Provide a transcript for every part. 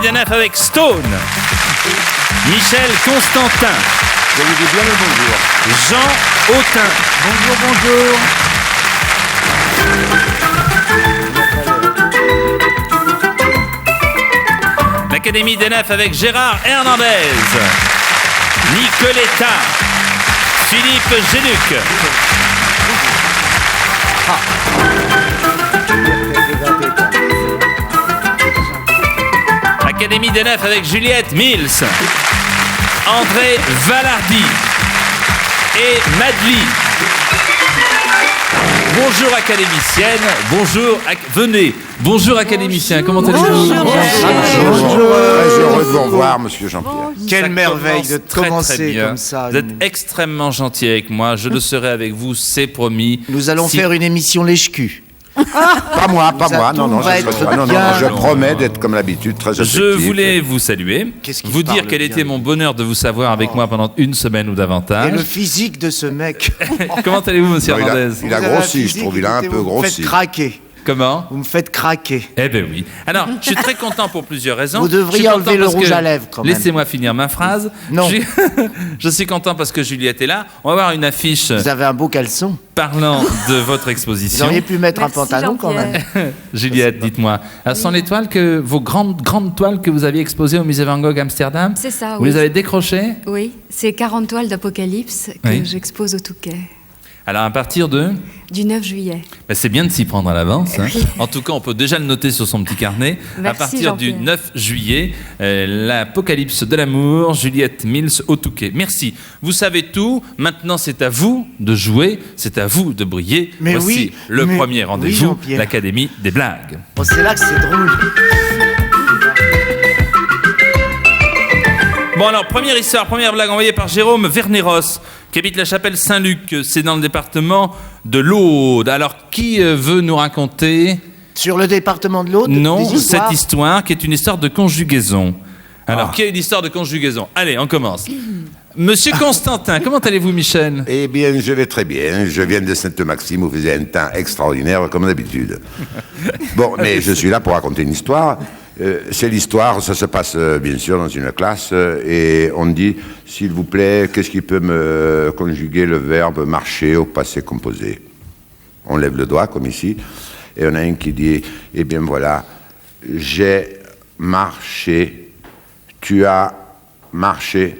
Deneuve avec Stone. Michel Constantin. Je vous dis bien le bonjour. Jean Autin. Bonjour, bonjour. L'Académie des Neufs avec Gérard Hernandez. Nicoletta. Philippe Géluc. L'Académie des Neufs avec Juliette Mills. André Valardi. Et Madly. Bonjour académicienne, bonjour, venez, bonjour académicien, comment allez-vous? Bonjour. Très heureux de vous revoir, monsieur Jean-Pierre. Quelle merveille de très, commencer très bien. comme ça. Vous êtes extrêmement gentil avec moi, je le serai avec vous, c'est promis. Nous allons Si- faire une émission lèche-cul. Pas moi, non, va je, être non, bien. je promets d'être comme d'habitude, très objectif. Je voulais vous saluer, Qu'est-ce qui vous dire parle quel bien était de mon lui. bonheur de vous savoir avec moi pendant une semaine ou Et davantage. le physique de ce mec. Comment allez-vous, monsieur Non, Hernandez? il a Vous avez grossi, je physique, trouve, il a un peu Vous me grossi. faites craquer. Comment? Vous me faites craquer. Eh ben oui. Alors, je suis très content pour plusieurs raisons. Vous devriez Je suis content enlever le parce rouge que- à lèvres, quand même. Laissez-moi finir ma phrase. Non. Je suis content parce que Juliette est là. On va voir une affiche Vous avez un beau caleçon. parlant de votre Vous exposition. auriez pu mettre Merci, un pantalon quand même. Jean-Pierre. Juliette, dites-moi. Ce sont les toiles vos grandes toiles que vous aviez exposées au musée Van Gogh Amsterdam. C'est ça, Vous oui. les avez décrochées? Oui, c'est 40 toiles d'Apocalypse que Oui. j'expose au Touquet Alors, à partir de... du 9 juillet. C'est bien de s'y prendre à l'avance. Hein. Oui. En tout cas, on peut déjà le noter sur son petit carnet. À Merci, partir du Jean-Pierre. 9 juillet, l'Apocalypse de l'amour, Juliette Mills au Touquet. Merci. Vous savez tout. Maintenant, c'est à vous de jouer. C'est à vous de briller. Mais Voici oui, le mais- premier oui, rendez-vous, Jean-Pierre. l'Académie des blagues. Bon, c'est là que c'est drôle. Bon, alors, première histoire, première blague envoyée par Jérôme Verneros, qui habite la chapelle Saint-Luc. C'est dans le département de l'Aude. Alors, qui veut nous raconter... Sur le département de l'Aude, Non, des histoires. cette histoire qui est une histoire de conjugaison. Alors, qui a une histoire de conjugaison? Allez, on commence. Monsieur Constantin, comment allez-vous, Michel? Eh bien, je vais très bien. Je viens de Sainte-Maxime où faisait un temps extraordinaire, comme d'habitude. Bon, mais je suis là pour raconter une histoire. C'est l'histoire, ça se passe bien sûr dans une classe, et on dit, s'il vous plaît, qu'est-ce qui peut me conjuguer le verbe marcher au passé composé? On lève le doigt, comme ici, et on a un qui dit, eh bien voilà, j'ai marché, tu as marché.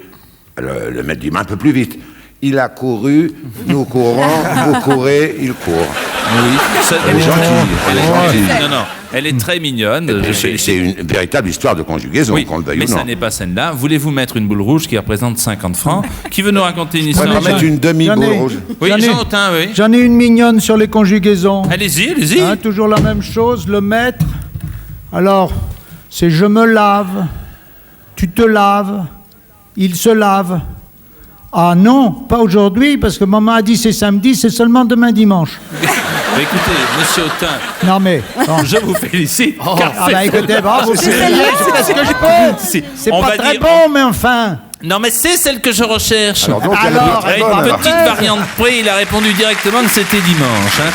Le maître dit, mais un peu plus vite. Il a couru, nous courons, vous courez, il court. Oui, Elle est gentille. Elle est Elle est gentille. gentille. Non, non, elle est très mignonne. C'est une véritable histoire de conjugaison, Oui, qu'on le veuille mais ou non. ça n'est pas celle-là. Voulez-vous mettre une boule rouge qui représente 50 francs? Qui veut nous raconter une On va histoire? mettre une demi-boule J'en ai- rouge. Oui, J'en ai- Jean Autin, oui. J'en ai une mignonne sur les conjugaisons. Allez-y, allez-y. Hein, toujours la même chose, le maître. Alors, c'est je me lave, tu te laves, il se lave. Ah non, pas aujourd'hui, parce que maman a dit c'est samedi, c'est seulement demain dimanche. Bah, écoutez, monsieur Autin, Non mais, bon. je vous félicite. car Ah bah écoutez, bravo, c'est parce que je peux. Si, C'est on pas va très dire- bon, mais enfin. Non, mais c'est celle que je recherche. Alors donc, elle Alors, est très Avec bonne, une alors. petite variante près, il a répondu directement que c'était dimanche. Hein.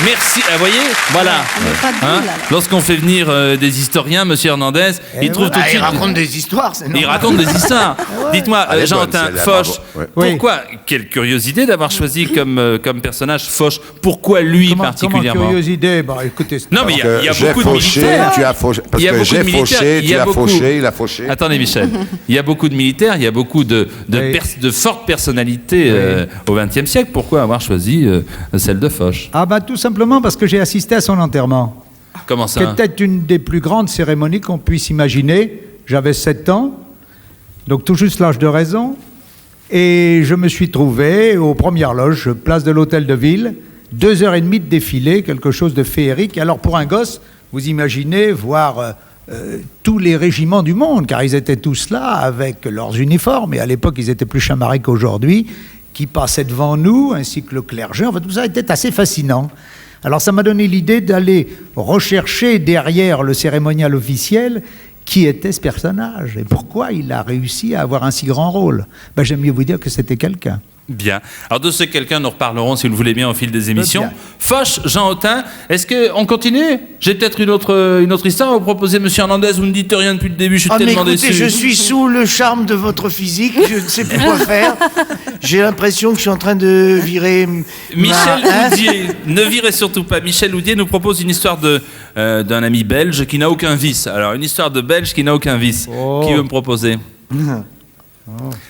Merci. Vous voyez, voilà. Pas de boule, alors. Lorsqu'on fait venir des historiens, monsieur Hernandez, il trouve tout de Ah, il suite. raconte des histoires, c'est Il normal. raconte des histoires. Dites-moi, Elle est Jean bonne, Autin, celle-là, Foch, bravo. Ouais. pourquoi, quelle curiosité d'avoir choisi comme personnage Foch, pourquoi lui Comment particulièrement? curieuse idée. Bah écoutez. c'est Non, pas- mais il y Que a j'ai beaucoup de fauché, militaires. tu as fauché. Parce Il y a que beaucoup de j'ai militaires, fauché, il y a tu as beaucoup- fauché, il a fauché. Attendez, Michel. Il y a beaucoup de militaires, il y a beaucoup de fortes personnalités au XXe siècle. Pourquoi avoir choisi celle de Foch? Ah bah tout simplement parce que j'ai assisté à son enterrement. Comment Qui ça? était une des plus grandes cérémonies qu'on puisse imaginer. J'avais 7 ans, donc tout juste l'âge de raison, et je me suis trouvé aux premières loges, place de l'Hôtel de Ville, 2h30 de défilé, quelque chose de féerique. Alors pour un gosse, vous imaginez voir tous les régiments du monde, car ils étaient tous là avec leurs uniformes, et à l'époque ils étaient plus chamarrés qu'aujourd'hui, qui passaient devant nous, ainsi que le clergé. Enfin, tout ça était assez fascinant. Alors ça m'a donné l'idée d'aller rechercher derrière le cérémonial officiel qui était ce personnage et pourquoi il a réussi à avoir un si grand rôle. Ben, j'aime mieux vous dire que c'était quelqu'un. Bien. Alors de ce quelqu'un, nous reparlerons, si vous le voulez bien, au fil des émissions. Bien. Foch, Jean Hautain, est-ce qu'on continue? J'ai peut-être une autre histoire à vous proposer, monsieur Hernandez. Vous ne dites rien depuis le début, je suis Ah, mais tellement écoutez, déçu. je suis sous le charme de votre physique, je ne sais plus quoi faire. J'ai l'impression que je suis en train de virer... Michel Hein Houdier, ne virez surtout pas. Michel Houdier nous propose une histoire d'un ami belge qui n'a aucun vice. Alors, une histoire de belge qui n'a aucun vice. Oh. Qui veut me proposer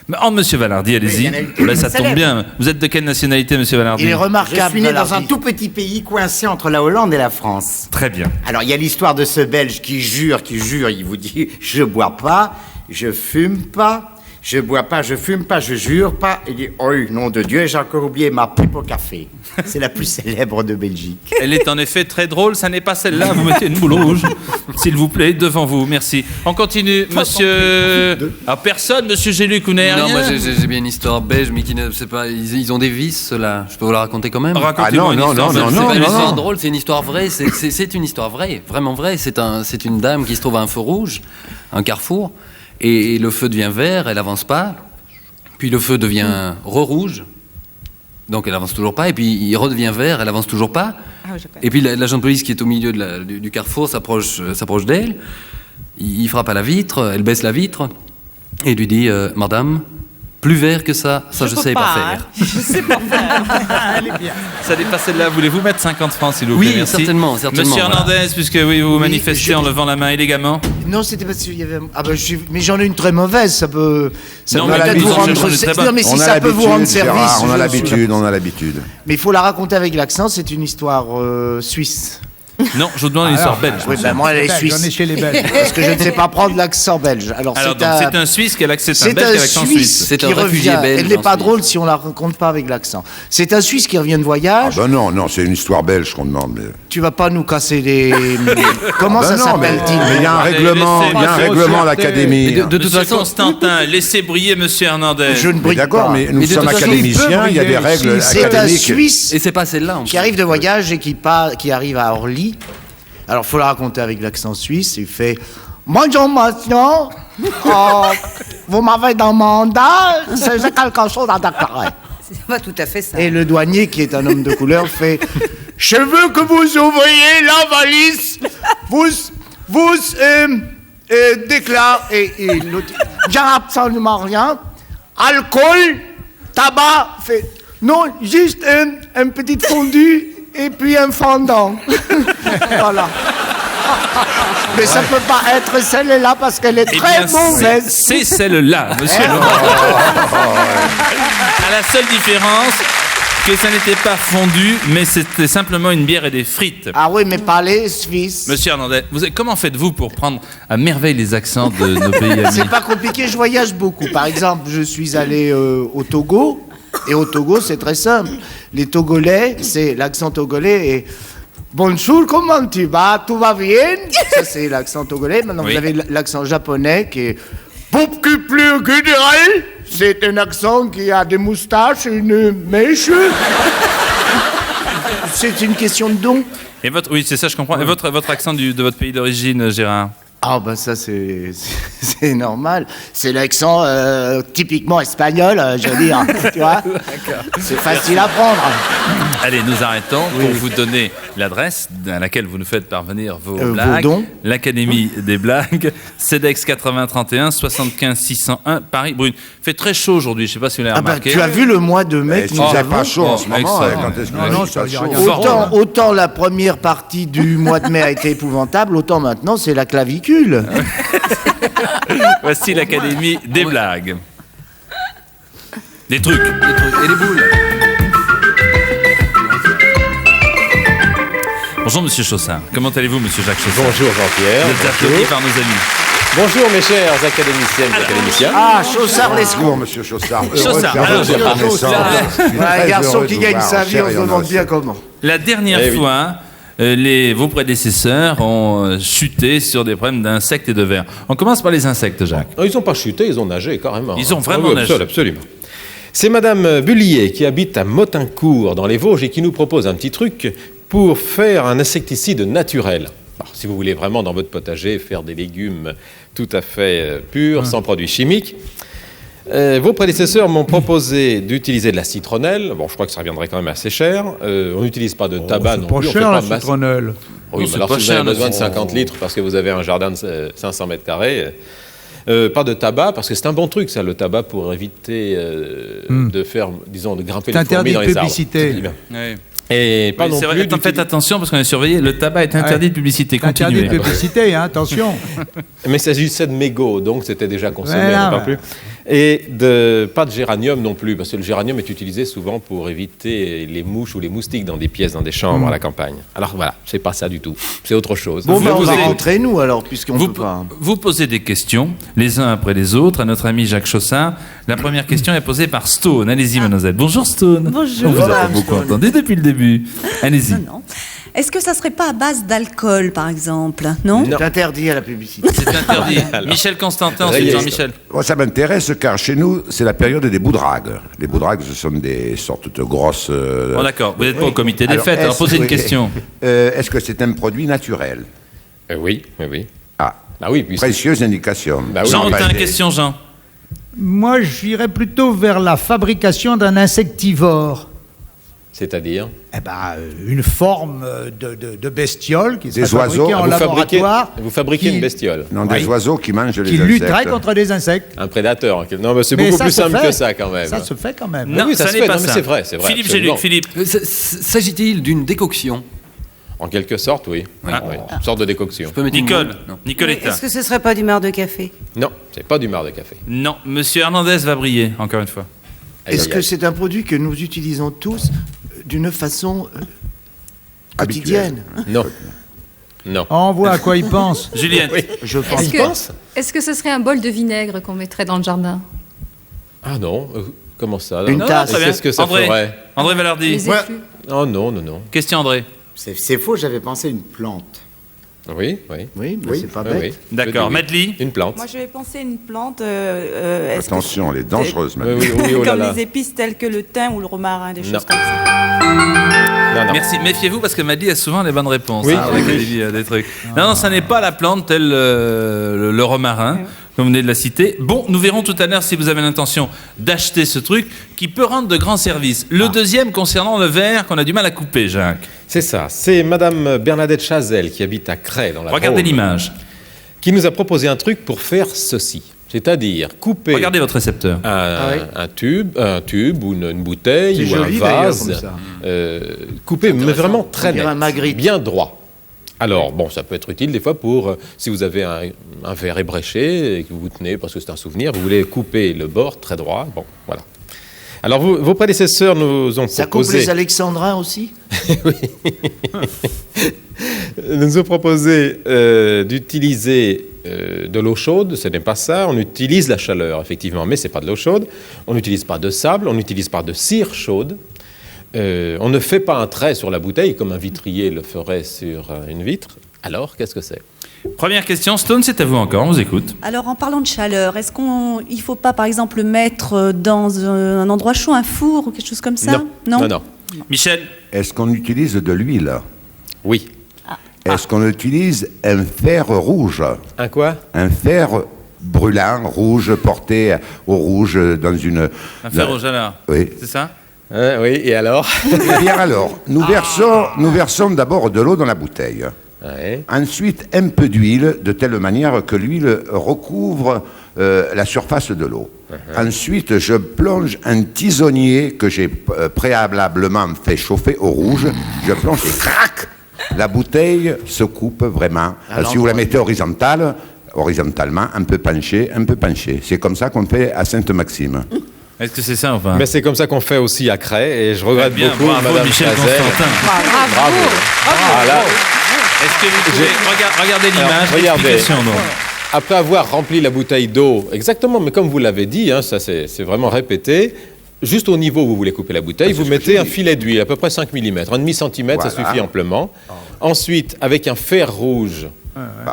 Mais, monsieur Valardi, allez-y. il y en a une Là, ça tombe célèbre. bien. Vous êtes de quelle nationalité, monsieur Valardi? Il est Je remarquable. suis né dans un Valardi. tout petit pays coincé entre la Hollande et la France. Très bien. Alors, il y a l'histoire de ce Belge qui jure, il vous dit « Je bois pas, je fume pas, je bois pas, je fume pas, je jure pas. » Il dit « Oh, nom de Dieu, j'ai encore oublié ma pipe au café. » C'est la plus célèbre de Belgique. Elle est en effet très drôle. Ça n'est pas celle-là. Vous mettez une boule rouge, s'il vous plaît, devant vous. Merci. On continue, monsieur. Ah, personne, monsieur Géluc, vous n'avez rien. Non, moi j'ai bien une histoire belge, mais qui ne, c'est pas, ils ont des vices, ceux-là. Je peux vous la raconter quand même. Racontez-moi Ah, une non, histoire. non, C'est non, pas une non, histoire non. drôle, c'est une histoire vraie. C'est une histoire vraie, vraiment vraie. C'est une dame qui se trouve à un feu rouge, un carrefour, et le feu devient vert, elle avance pas. Puis le feu devient rouge, donc elle avance toujours pas. Et puis il redevient vert, elle avance toujours pas. Et puis l'agent de police qui est au milieu du carrefour s'approche d'elle. Il frappe à la vitre, elle baisse la vitre et lui dit Madame, plus vert que ça je sais pas faire. Ça n'est pas celle-là. Voulez-vous mettre 50 francs, s'il vous plaît? Oui, Merci. certainement. Monsieur voilà. Hernandez, puisque oui, vous Oui, manifestez en levant la main élégamment. Non, c'était parce qu'il y avait... Ah ben, mais j'en ai une très mauvaise, ça peut... Ça Non, peut mais peut-être l'habitude, vous rendre... j'en ai très bonne. Non, mais si On a ça peut vous rendre l'habitude, service... Gérard, on a je- l'habitude, on a l'habitude. Mais il faut la raconter avec l'accent, c'est une histoire suisse. Non, je vous demande une histoire belge. Oui, ben moi, elle est Belge, suisse. on est chez les Belges. Parce que je ne sais pas prendre l'accent belge. Alors, Alors, donc, c'est un Suisse qui a l'accent, c'est un C'est Belge un qui a l'accent Suisse suisse. C'est qui un réfugié revient. belge Elle n'est en pas Suisse. drôle si on la raconte pas avec l'accent. C'est un Suisse qui revient de Ah voyage. ben non, non, c'est une histoire belge qu'on demande. Mais... Tu vas pas nous casser les... Comment Ben ça non, mais s'appelle-t-il il y a un Allez, règlement, laissez- il y a un laissez- règlement à l'Académie. Mais de toute Monsieur façon, Constantin, laissez briller monsieur Hernandez. Je ne Mais brille d'accord, pas. mais nous Mais de sommes toute façon, académiciens, il y a des règles C'est un académiques. Suisse et c'est pas celle-là. en qui plus. arrive de voyage et qui arrive à Orly. Alors, faut la raconter avec l'accent suisse. Il fait Bonjour, monsieur. Vous m'avez demandé c'est quelque chose à déclarer. C'est pas tout à fait ça. Et le douanier, qui est un homme de couleur, fait Je veux que vous ouvriez la valise. Vous déclarez. Et l'autre, j'ai absolument rien. Alcool, tabac, fait. Non, juste un petit fondu et puis un fondant. Voilà. Mais ça peut pas être celle-là parce qu'elle est Eh très bien, mauvaise. c'est celle-là, monsieur. À la seule différence que ça n'était pas fondu, mais c'était simplement une bière et des frites. Ah oui, mais pas les Suisses. Monsieur Hernandez, comment faites-vous pour prendre à merveille les accents de nos pays amis? C'est pas compliqué, je voyage beaucoup. Par exemple, je suis allé au Togo, et au Togo, c'est très simple. Les Togolais, c'est l'accent togolais et bonjour, comment tu vas? Tout va bien? Ça, c'est l'accent togolais. Maintenant, Oui. vous avez l'accent japonais qui est beaucoup plus culturel. C'est un accent qui a des moustaches, une mèche. C'est une question de don. Et oui, c'est ça, je comprends. Et votre accent de votre pays d'origine, Gérard? Ah ben ça c'est normal. C'est l'accent typiquement espagnol, je veux dire. Tu vois. C'est facile à prendre. Allez, nous arrêtons pour vous donner l'adresse à laquelle vous nous faites parvenir vos Vos blagues. dons. L'Académie des blagues, CEDEX 8031 75 601 Paris. Brune, fait très chaud aujourd'hui. Je sais pas si vous l'avez Ah ben, remarqué. tu as vu le mois de mai Mais que il nous faisait avons. pas chaud en ce moment. excellent. Quand est-ce Non, qu'il non, fait ça pas veut dire chaud rien. Autant la première partie du mois de mai a été épouvantable, autant maintenant c'est la clavicule. Voici l'Académie des blagues. Des trucs. Les trucs. Et les boules. Bonjour Monsieur Chaussin. Comment allez-vous Monsieur Jacques Chaussin? Bonjour Jean-Pierre. Vous êtes applaudi par nos amis. Bonjour mes chers académiciennes et académiciens. Ah, Chaussard l'escroc. Bonjour, monsieur Chaussard. Chaussard, Heureux de faire alors, votre connaissance. Je suis Un très garçon heureux qui de gagne vous sa voir, vie, cher on se Jonas. demande bien comment. La dernière Eh oui. fois, vos prédécesseurs ont chuté sur des problèmes d'insectes et de vers. On commence par les insectes, Jacques. Non, ils n'ont pas chuté, ils ont nagé carrément. Ils ont vraiment oui, nagé. Absolument. C'est Madame Bullier qui habite à Motincourt dans les Vosges et qui nous propose un petit truc pour faire un insecticide naturel. Alors, si vous voulez vraiment dans votre potager faire des légumes tout à fait purs, sans produits chimiques, Vos prédécesseurs m'ont proposé d'utiliser de la citronnelle. Bon, je crois que ça reviendrait quand même assez cher. On n'utilise pas de tabac non C'est pas plus. On cher fait la de masse. citronnelle. Oui, c'est mais alors pas si vous avez cher, besoin de non. 50 litres parce que vous avez un jardin de 500 mètres carrés, pas de tabac, parce que c'est un bon truc, ça, le tabac, pour éviter de faire, disons, de grimper C'est les fourmis interdit dans de les arbres. publicité. C'est bien. Oui. Et pas Oui, non c'est plus vrai, faites attention parce qu'on est surveillé. Le tabac est interdit de publicité. Interdit Continuez. de publicité, hein, attention. Mais il s'agissait de mégots, donc c'était déjà consommé, Voilà, on n'en parle ouais. plus. Et pas de géranium non plus, parce que le géranium est utilisé souvent pour éviter les mouches ou les moustiques dans des pièces, dans des chambres à la campagne. Alors voilà, c'est pas ça du tout, c'est autre chose. Bon, Je ben, on vous va écoute. rentrer, nous, alors, puisqu'on Vous, peut pas. vous posez des questions, les uns après les autres, à notre ami Jacques Chaussard. La première question est posée par Stone. Allez-y, mademoiselle. Bonjour, Stone. Bonjour. On vous a pas Madame beaucoup Stone. entendu depuis le début. Allez-y. Non. Est-ce que ça serait pas à base d'alcool, par exemple? Non, C'est interdit à la publicité. C'est interdit. Michel Constantin, ensuite Rayez. Jean-Michel. Bon, ça m'intéresse car chez nous, c'est la période des boudragues. Les boudragues, ce sont des sortes de grosses... Bon, d'accord. Vous n'êtes pas au comité des Alors, fêtes, alors est-ce- posez une oui. question. Est-ce que c'est un produit naturel? Oui, oui, oui. Ah, Ah oui, puisque... précieuse indication. Bah oui. Jean, Non, t'as pas une des- question, Jean. Moi, j'irais plutôt vers la fabrication d'un insectivore. C'est-à-dire Eh ben, une forme de bestiole qui Des serait fabriquée oiseaux. en laboratoire. vous fabriquez qui- une bestiole, Non, des Oui. oiseaux qui mangent les qui insectes. lutterait contre des insectes. un prédateur. Non, mais c'est Mais beaucoup ça plus se simple fait. que ça quand même. Ça se fait quand même. Non, oui, ça ça se n'est fait. pas Non, mais ça. c'est vrai, Philippe absolument. Géluc, Philippe. S'agit-il d'une décoction? En quelque sorte, oui. Ah. Oui, une sorte de décoction. Je peux mettre une Nicole. boule Non. Nicoletta. Est-ce que ce serait pas du marc de café? Non, c'est pas du marc de café. Non, Monsieur Hernandez va briller, encore une fois. Aïe, Est-ce aïe, que aïe. c'est un produit que nous utilisons tous d'une façon quotidienne? Non. Non. On voit à quoi il pense. Juliette. Je pense. Est-ce que ce serait un bol de vinaigre qu'on mettrait dans le jardin? Ah non, comment ça Une non. tasse. Très bien. Qu'est-ce que ça André. ferait André Valardi. Les Ouais. effluves? Oh non, non, non. Question André. C'est faux, j'avais pensé une plante. Oui, oui. Oui, mais Oui, c'est pas Oui, bête. oui. D'accord. Je dis oui. Madeleine. Une plante. Moi, j'avais pensé une plante. Est-ce que Attention, elle est dangereuse, Oui, madame. oui, oui, oh là comme là. les épices telles que le thym ou le romarin, des Non. choses comme ça. Non, non. Merci. Méfiez-vous parce que Madeleine a souvent les bonnes réponses. Oui. hein, avec elle dit, des trucs. Non, non, ça n'est pas la plante telle le romarin, comme vous venez de la citer. Bon, nous verrons tout à l'heure si vous avez l'intention d'acheter ce truc qui peut rendre de grands services. Le deuxième concernant le verre qu'on a du mal à couper, Jacques. C'est ça. C'est Madame Bernadette Chazelle qui habite à Cray, dans la Regardez Drôme, l'image. qui nous a proposé un truc pour faire ceci. C'est-à-dire couper Regardez votre récepteur. un tube ou une bouteille C'est ou joli, un d'ailleurs, vase, comme ça. couper, mais vraiment très On dirait net, un Magritte. bien droit. Alors, bon, ça peut être utile des fois pour, si vous avez un verre ébréché et que vous tenez parce que c'est un souvenir, vous voulez couper le bord très droit. Bon, voilà. Alors, vos prédécesseurs nous ont Ça coupe proposé... les alexandrins aussi? nous ont proposé d'utiliser de l'eau chaude. Ce n'est pas ça. On utilise la chaleur, effectivement, mais ce n'est pas de l'eau chaude. On n'utilise pas de sable, on n'utilise pas de cire chaude. On ne fait pas un trait sur la bouteille comme un vitrier le ferait sur une vitre. Alors, qu'est-ce que c'est? Première question, Stone, c'est à vous encore, on vous écoute. Alors, en parlant de chaleur, est-ce qu'il ne faut pas, par exemple, le mettre dans un endroit chaud, un four ou quelque chose comme ça? Non, non. Michel. Est-ce qu'on utilise de l'huile? Oui. Est-ce qu'on utilise un fer rouge? Un quoi? Un fer brûlant, rouge, porté au rouge dans une... Un fer au jalard. Oui. C'est ça? Oui, et alors? Eh bien alors, nous versons d'abord de l'eau dans la bouteille. Ouais. Ensuite, un peu d'huile, de telle manière que l'huile recouvre la surface de l'eau. Ensuite, je plonge un tisonnier que j'ai préalablement fait chauffer au rouge. Je plonge et crac, la bouteille se coupe vraiment. Si vous la mettez horizontalement, un peu penché. C'est comme ça qu'on fait à Sainte-Maxime. Est-ce que c'est ça enfin? Mais c'est comme ça qu'on fait aussi à Cray, et je regrette Bien, beaucoup bravo Madame Michel Chazelle. Constantin. Bravo. Voilà. Est-ce que vous pouvez... Regardez Alors, l'image, regardez. l'explication, donc. Après avoir rempli la bouteille d'eau, exactement, mais comme vous l'avez dit, hein, ça c'est vraiment répété, juste au niveau où vous voulez couper la bouteille, vous mettez un filet d'huile, à peu près 5 mm, un demi-centimètre, ça Voilà. suffit amplement. Ensuite, avec un fer rouge,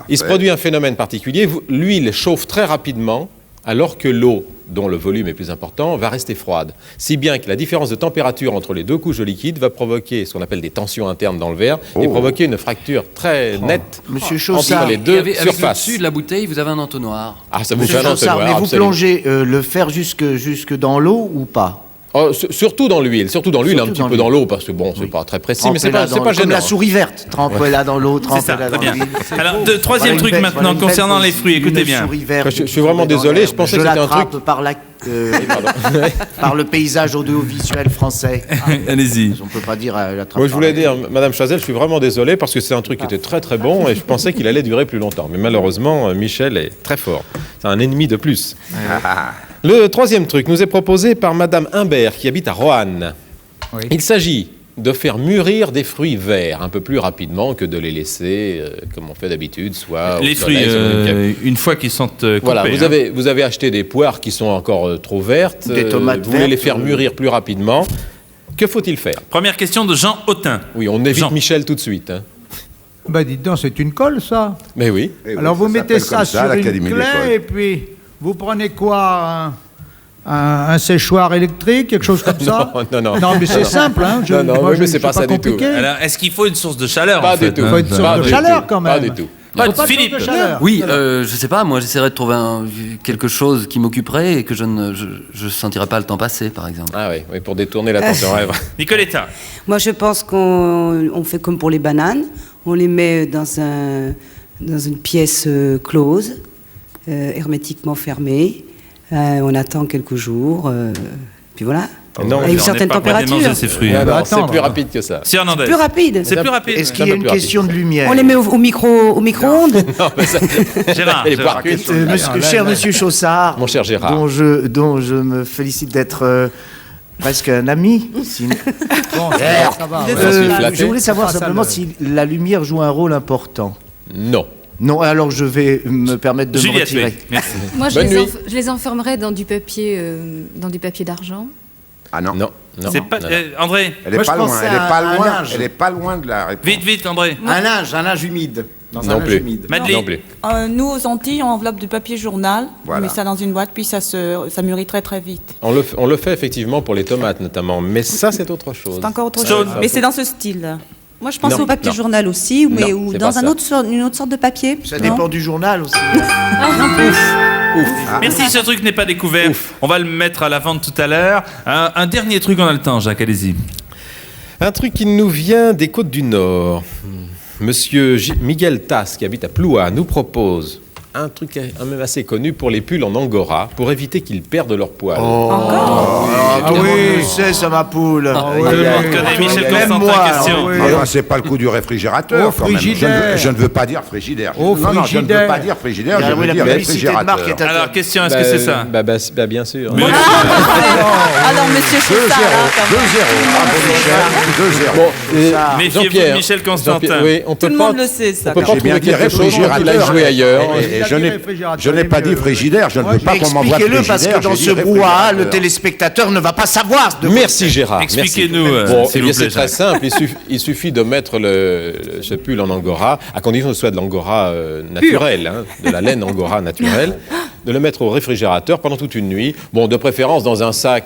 il se Parfait. produit un phénomène particulier, l'huile chauffe très rapidement, alors que l'eau dont le volume est plus important, va rester froide. Si bien que la différence de température entre les deux couches de liquide va provoquer ce qu'on appelle des tensions internes dans le verre et provoquer une fracture très nette Monsieur Chaussard, entre les deux Avec surfaces. au-dessus de la bouteille, vous avez un entonnoir. Ah, ça vous Monsieur fait un Chaussard, entonnoir, mais vous absolument. plongez le fer jusque dans l'eau ou pas? Oh, surtout dans l'huile, un Surtout petit dans peu dans l'huile. l'eau, parce que bon, c'est pas très précis, mais Trempez-la c'est dans- pas Comme gênant. la souris verte, trempez-la dans l'eau, C'est ça, trempez-la très dans bien. l'huile. Alors, troisième truc maintenant concernant les fruits, écoutez bien. Je suis vraiment désolé, je pensais que c'était un truc- par par le paysage audiovisuel français. Allez-y. On peut pas dire l'attrape. Moi, je voulais dire, Madame Chazelle, je suis vraiment désolé parce que c'est un truc qui était très très bon et je pensais qu'il allait durer plus longtemps. Mais malheureusement, Michel est très fort. C'est un ennemi de plus. Le troisième truc nous est proposé par Madame Humbert qui habite à Roanne. Oui. Il s'agit de faire mûrir des fruits verts un peu plus rapidement que de les laisser, comme on fait d'habitude, soit Les au fruits, soleil, soit dans une cave. une fois qu'ils sont coupés. Voilà, hein. vous avez acheté des poires qui sont encore trop vertes, Des tomates vous voulez les vertes, faire mûrir plus rapidement. Que faut-il faire? Première question de Jean Autin. Oui, on évite Jean. Michel tout de suite. Hein. Ben dites donc, c'est une colle, ça. Mais oui. Alors vous mettez s'appelle ça comme sur une l'Académie de clé l'école. et puis vous prenez quoi un séchoir électrique, quelque chose comme ça? Non, Non, mais c'est simple, hein. Non, moi, mais c'est je pas suis ça du tout. compliqué. Alors, est-ce qu'il faut une source de chaleur Pas en fait, du tout. hein Faut une source Pas de du chaleur tout. quand Pas même. du tout. Faut pas de Philippe. source de chaleur. Oui, je sais pas, moi j'essaierais de trouver quelque chose qui m'occuperait et que je ne sentirais pas le temps passer, par exemple. Ah oui, oui, pour détourner l'attention. Ouais, Nicoletta. Moi, je pense qu'on fait comme pour les bananes. On les met dans une pièce close, hermétiquement fermée. On attend quelques jours. Puis voilà. Non, à une on certaine n'est pas prêt de température. manger ces fruits. Ah hein. non, c'est attendre. plus rapide que ça. C'est Hernandez. Plus rapide. C'est plus rapide. Est-ce ouais. qu'il y a un peu une plus rapide. question de lumière? On les met au micro-ondes. Non, mais ça- Gérard. Elle est Gérard. pas cuite. Cher Monsieur Chaussard, Mon cher Gérard. dont je me félicite d'être presque un ami. Bon, ça va. J'en suis flatté. Je voulais savoir C'est pas ça, simplement le- si la lumière joue un rôle important. Non. Non, alors je vais me permettre de me Juliette, retirer. oui. Merci. Moi, Bonne nuit. je les enfermerais dans du papier d'argent. Ah non. Non. Non. C'est pas, non. André, Elle est Moi, je pas loin. pensais Elle est à pas un loin. linge. Elle est pas loin de la réponse. vite, André. Un linge humide. Dans Non un plus. linge humide. Madeleine. Non plus. Nous, aux Antilles, on enveloppe du papier journal. Voilà. On met ça dans une boîte, puis ça mûrit très très vite. On le fait effectivement pour les tomates notamment, mais ça c'est autre chose. C'est encore autre Stone. chose. Mais c'est dans ce style. Moi, je pense Non, au papier non. journal aussi, mais Non, ou c'est dans pas un ça. une autre sorte de papier. Ça Non. dépend du journal aussi. Merci, ce truc n'est pas découvert. On va le mettre à la vente tout à l'heure. Un dernier truc, on a le temps, Jacques, allez-y. Un truc qui nous vient des Côtes du Nord. Monsieur Miguel Tass, qui habite à Ploua, nous propose un truc même assez connu pour les pulls en angora, pour éviter qu'ils perdent leur poil. Ah oui, c'est ça ma poule. Tout le monde connaît Michel Même Constantin, moi, question. oui. Ah non, c'est pas le coup du réfrigérateur. Au quand même. frigidaire. Je ne veux pas dire frigidaire. Au Non, je ne veux frigidaire. pas dire frigidaire, Ah je oui, veux la dire publicité de marque réfrigérateur. est Alors, question, est-ce que c'est ça Bien sûr. Mais- Alors, monsieur 2-0. Chaussard, là, quand même. 2-0. Bravo, Michel. 2-0. Bon, Méfiez-vous de Jean-Pierre, Michel Constantin. Jean-Pierre, oui, on Tout peut le pas. monde le sait, ça. On peut pas J'ai bien trouver dit quelque chose qu'il aille réfrigérateur. jouer ailleurs. Et je n'ai- réfrigérateur, je n'ai pas dit frigidaire. Je ne veux pas qu'on m'envoie Expliquez-le parce que frigidaire. dans j'ai ce dit brouhaha, le réfrigérateur. téléspectateur ne va pas savoir. De Merci Gérard. Expliquez-nous, Merci. Bon, s'il eh bien, vous plaît, c'est très Jacques. simple. Il suffit de mettre ce pull en angora, à condition que ce soit de l'angora naturelle, hein, de la laine angora naturelle, de le mettre au réfrigérateur pendant toute une nuit. Bon, de préférence dans un sac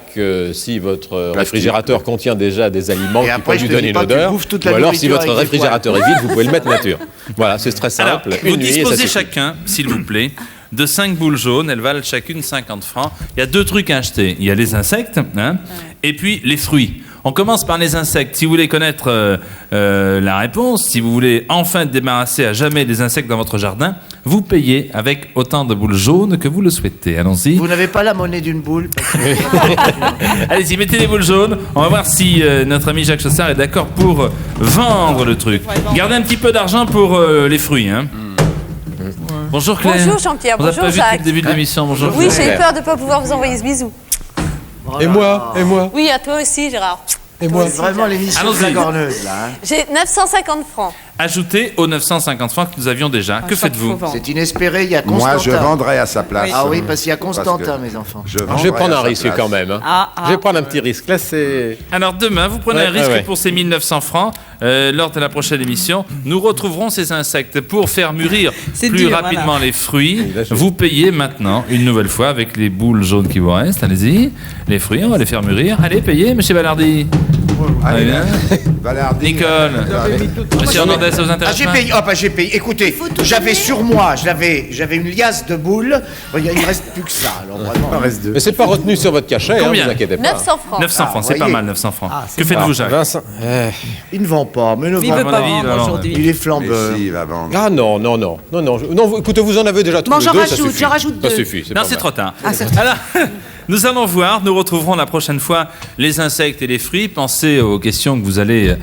si votre réfrigérateur contient déjà des aliments Et qui après, peuvent je lui te donner dis une pas que tu odeur. bouffes toute Ou la alors, si nourriture votre avec des réfrigérateur est vide, vous pouvez le mettre nature. Voilà, c'est très Alors, simple. vous Une nuit et ça disposez suffit. chacun, s'il vous plaît, de 5 boules jaunes. Elles valent chacune 50 francs. Il y a 2 trucs à acheter. Il y a les insectes, hein, et puis les fruits. On commence par les insectes. Si vous voulez connaître la réponse, si vous voulez enfin débarrasser à jamais des insectes dans votre jardin, vous payez avec autant de boules jaunes que vous le souhaitez. Allons-y. Vous n'avez pas la monnaie d'une boule. Allez-y, mettez les boules jaunes. On va voir si notre ami Jacques Chaussard est d'accord pour vendre le truc. Gardez un petit peu d'argent pour les fruits. Hein. Bonjour Claire. Bonjour Jean-Pierre, On vous a bonjour pas vu depuis Jacques. le début de l'émission. Bonjour Oui, Claire. j'ai eu peur de ne pas pouvoir vous envoyer ce bisou. Et moi Oui, à toi aussi Gérard. Et moi, c'est vraiment l'émission de la Allons-y. Gorneuse, là. hein. J'ai 950 francs. Ajoutez aux 950 francs que nous avions déjà. Que faites-vous? C'est inespéré, il y a Constantin. Moi, je vendrai à sa place. Ah oui, parce qu'il y a Parce Constantin, que mes enfants. Je Je vais vendrai prendre à un sa risque place. quand même. hein. Je vais prendre un petit risque. Là, c'est. Alors demain, vous prenez Ouais, un risque ouais. pour ces 1900 francs. Lors de la prochaine émission, nous retrouverons ces insectes pour faire mûrir C'est plus dur, rapidement voilà. les fruits. là, je- Vous payez maintenant une nouvelle fois avec les boules jaunes qui vous restent. Allez-y. Les fruits, on va les faire mûrir. Allez, payez, monsieur Balardi. Allez, bien. Valardi. Nicole. Monsieur Hernandez, ça vous Ah, intéresse j'ai pas? payé. Ah, bah, j'ai payé. Écoutez, j'avais sur moi, j'avais une liasse de boules. Il ne reste plus que ça. Alors, vraiment. Mais c'est pas retenu sur votre cachet, hein, Combien vous inquiétez pas. 900 francs. 900 francs, c'est pas voyez. mal, 900 francs. Que faites-vous, Jacques? Vincent. Il ne vend pas, mais ne Il vend veut mon pas avis, vendre alors, aujourd'hui. Il est Mais flambeur. si, il va vendre. Ah non, non, non, non, non, non, écoutez, vous en avez déjà tous Bon, les j'en deux, ça rajoute, suffit. j'en rajoute Ça deux. suffit, c'est Non, pas c'est mal. trop tard. Ah, c'est trop Alors, nous allons voir, nous retrouverons la prochaine fois les insectes et les fruits. Pensez aux questions que vous allez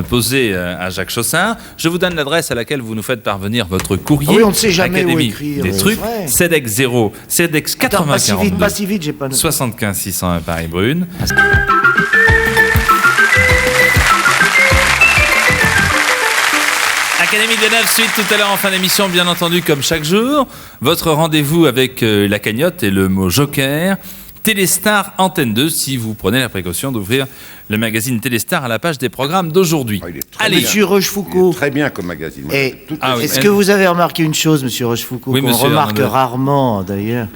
poser à Jacques Chaussard. Je vous donne l'adresse à laquelle vous nous faites parvenir votre courrier. Ah oui, on ne sait jamais où Académie écrire, des c'est trucs. vrai. CEDEX 0, CEDEX Attends, 80 pas si vite, j'ai pas noté. 75 601 Paris-Brune. Académie des Neufs, suite tout à l'heure en fin d'émission, bien entendu, comme chaque jour. Votre rendez-vous avec la cagnotte et le mot joker. Téléstar Antenne 2, si vous prenez la précaution d'ouvrir le magazine Téléstar à la page des programmes d'aujourd'hui. Oh, il est très Allez, bien. Monsieur Il Rochefoucauld. est très bien comme magazine. Moi, Et tout- Ah oui, est-ce que vous avez remarqué une chose, Monsieur Rochefoucauld, Oui, qu'on monsieur remarque Hernandez. rarement d'ailleurs,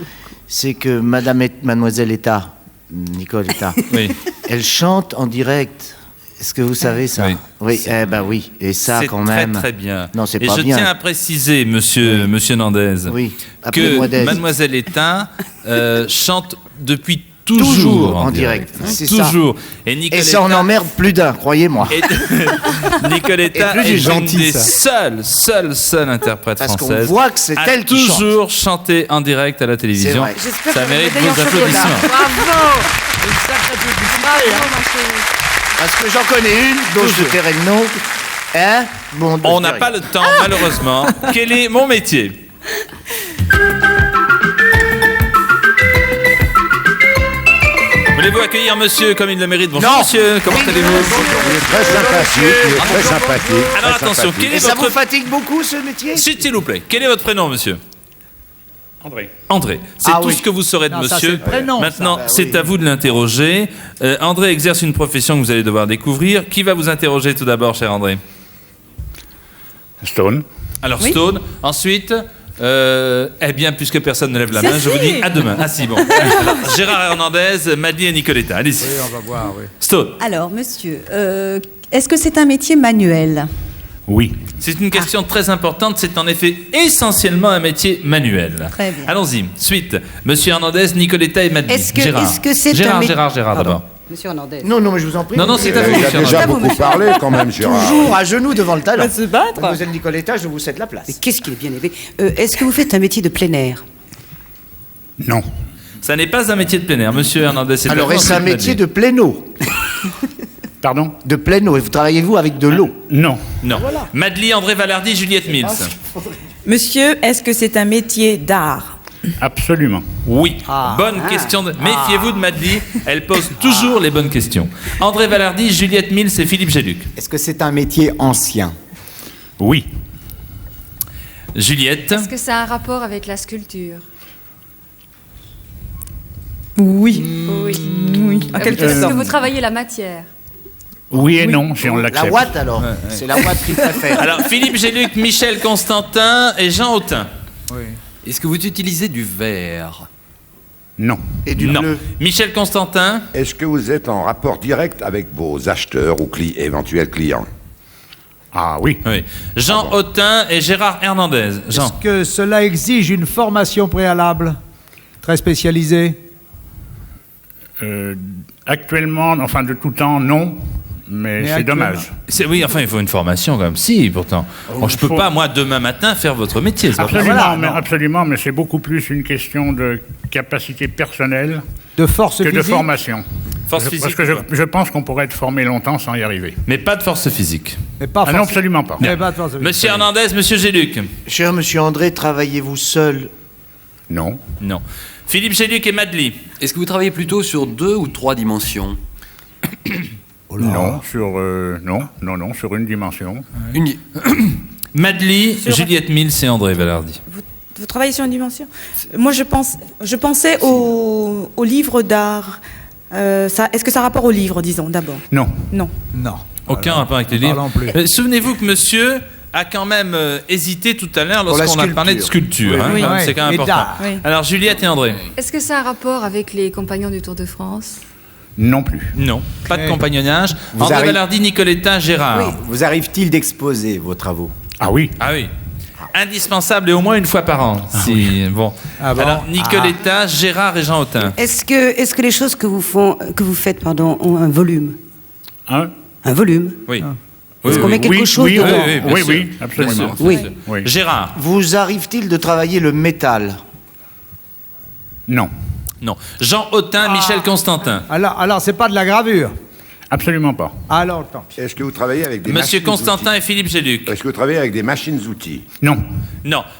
c'est que Mademoiselle État, Nicole État, oui. elle chante en direct. Est-ce que vous savez ça? Oui. Oui, eh ben oui. Et ça, C'est quand très même. très bien. Non, c'est Et pas je bien. tiens à préciser, monsieur Nandez, Oui. que Appelez-moi Dez. Mademoiselle Étain chante depuis Toujours toujours en direct. Hein, C'est ça. toujours. Et Nicole Et ça en Étain- emmerde plus d'un, croyez-moi. et- Nicoletta Et plus est du gentil, une des ça. seules interprètes Parce qu'on françaises voit que c'est à elle qui chante. toujours chanter en direct à la télévision. vrai. J'espère Ça que mérite vous avez vos un chocolat. applaudissements. Bravo! Une sacrée publicité, hein. Parce que j'en connais une dont je tairai le nom. Hein? Bon, On je n'a dirai. pas le temps, malheureusement. Quel est mon métier? Voulez-vous accueillir monsieur comme il le mérite? Bonjour Non. monsieur, comment allez-vous? Il est très sympathique. Il est très sympathique. Alors très attention, sympathique. quel est Et ça votre... vous fatigue beaucoup ce métier? S'il vous plaît, quel est votre prénom monsieur? André. André, c'est Ah tout oui. ce que vous saurez de Non, ça, monsieur. c'est le prénom, Maintenant, ça. Bah c'est oui. à vous de l'interroger. André exerce une profession que vous allez devoir découvrir. Qui va vous interroger tout d'abord, cher André? Stone. Alors Stone. Ensuite, eh bien, puisque personne ne lève la main, je vous dis à demain. Ah si, bon. Alors, Gérard Hernandez, Maddy et Nicoletta. Allez-y. Oui, on va voir, oui. Stone. Alors, monsieur, est-ce que c'est un métier manuel? Oui. C'est une question très importante. C'est en effet essentiellement un métier manuel. Très bien. Allons-y. Suite. Monsieur Hernandez, Nicoletta et Maddy. Est-ce que- Gérard. est-ce que c'est un Gérard, mé- Gérard Pardon. d'abord. Monsieur Hernandez. Non, non, mais je vous en prie. Non, non, c'est à vous, Il a monsieur déjà Hernandez. beaucoup parlé quand même, Gérard. Toujours à genoux devant le talent. On va se battre. Mademoiselle Nicoletta, je vous cède la Mais place. qu'est-ce qu'il est bien élevé. Est-ce que vous faites un métier de plein air? Non. Ça n'est pas un métier de plein air. Monsieur Hernandez, c'est Alors, à vous, est-ce un ensuite, métier Maddy. de plein eau? Pardon? De plein eau. Et vous travaillez-vous avec de l'eau? Non. Non. Madly, André Valardi, Juliette Mills. Monsieur, est-ce que c'est un métier d'art? Absolument. Oui. Bonne question. Méfiez-vous de Madly. Elle pose toujours les bonnes questions. André Valardi, Juliette Mills et Philippe Géluc. Est-ce que c'est un métier ancien? Oui. Juliette. Est-ce que ça a un rapport avec la sculpture? Oui. Oui. Oui, en quelque Est-ce que sorte. vous travaillez la matière? Oui et non, si on La l'accepte. ouate, alors. C'est la ouate qu'il préfère. Alors, Philippe Géluc, Michel Constantin et Jean Autin. Est-ce que vous utilisez du verre? Non. Et du Non. bleu. Michel Constantin. Est-ce que vous êtes en rapport direct avec vos acheteurs ou éventuels clients? Ah oui. Oui. Jean Autin et Gérard Hernandez. Jean. Est-ce que cela exige une formation préalable très spécialisée? Actuellement, enfin de tout temps, non. Mais c'est actuellement. dommage. Oui, enfin, il faut une formation quand même. Si, pourtant. Bon, je peux faut- pas, moi, demain matin, faire votre métier. c'est pas Absolument, possible. absolument, mais c'est beaucoup plus une question de capacité personnelle De force que de physique? formation. Force Parce physique. que je pense qu'on pourrait être formé longtemps sans y arriver. Mais pas de force physique. Mais pas Ah non, force- absolument pas. Mais pas de force physique. Monsieur Hernandez, monsieur Géluc. Cher monsieur André, travaillez-vous seul? Non. Non. Philippe Géluc et Madly. Est-ce que vous travaillez plutôt sur 2 ou 3 dimensions? Non, sur une dimension. Madly, Juliette Mills et André Valardi. Vous travaillez sur une dimension. Moi, je pensais au livre d'art. Est-ce que ça a rapport au livre, disons, d'abord? Non. Non. Aucun rapport avec les livres. Souvenez-vous que monsieur a quand même hésité tout à l'heure lorsqu'on a parlé de sculpture. Oui. C'est quand même important. Oui. Alors, Juliette et André. Est-ce que ça a un rapport avec les compagnons du Tour de France? Non plus. Non, pas de compagnonnage. André Valardi, Nicoletta, Gérard. Oui. Vous arrive-t-il d'exposer vos travaux? Ah oui. Indispensable et au moins une fois par an. Bon. Alors, Nicoletta, Gérard et Jean Hautain. Est-ce que les choses que vous faites, ont un volume? Un volume? Oui. Est-ce qu'on met quelque chose dedans? Oui, absolument. Oui. Gérard. Vous arrive-t-il de travailler le métal? Non. Jean Hautain, Michel Constantin. Alors c'est pas de la gravure? Absolument pas. Alors, tant pis. Est-ce que vous travaillez avec des Monsieur machines Constantin et Philippe Géluc. Est-ce que vous travaillez avec des machines-outils? Non.